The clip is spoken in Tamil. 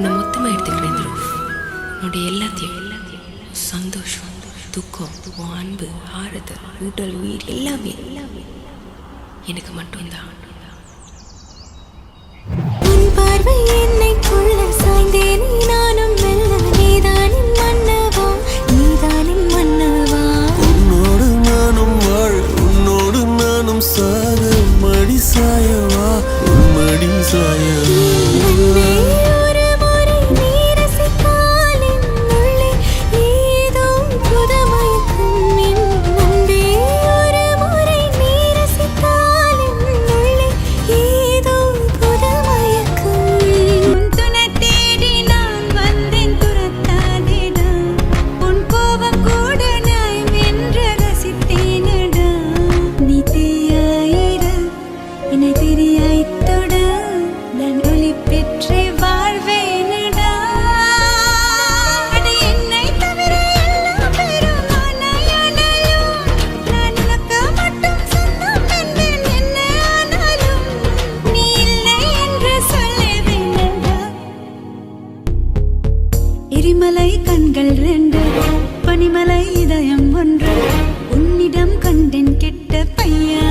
உன்னை மொத்தமாக எடுத்துக்கிறேன் துருவ். உன்னுடைய எல்லாத்தையும் சந்தோஷம், துக்கம், உன் அன்பு, ஆறுதல், உடல், உயிர் எல்லாமே எனக்கு மட்டும்தான். உன் பார்வை என்னை கொள்ள சாய்ந்தேன் நானும் மெல்ல. நீதானின் மன்னவா, நீதானின் மன்னவா. உன்னோடு நானும் வாழ, உன்னோடு நானும் சாக. மடி சாயவா, உன் மடி சாயவா. அன்பே ஒரு முறை நீ ரசித்தால் என் உள்ளே ஏதோ புதுமயக்கம். அன்பே ஒரு முறை நீ ரசித்தால் என் உள்ளே ஏதோ புதுமயக்கம். உன் துணை தேடி நான் வந்தேன், துரத்தாதேடா. உன் கோபம் கூட நான் வென்று ரசித்தேனடா. நீ தீயாயிரு, என்னை திரியாய்த் தொட. நான் ஒளி பெற்றே வாழ்வேனடா. அது என்னை தவிர எல்லா பேரும் ஆனாயானாலும் நான் உனக்கு மட்டும் சொந்தம் என்பேன். என்ன ஆனாலும் நீ இல்லை என்று சொல்ல வேண்டா. எரிமலை கண்கள் ரெண்டு, பனிமலை இதயம் ஒன்று. உன்னிடம் கண்டேன் கெட்ட பையா.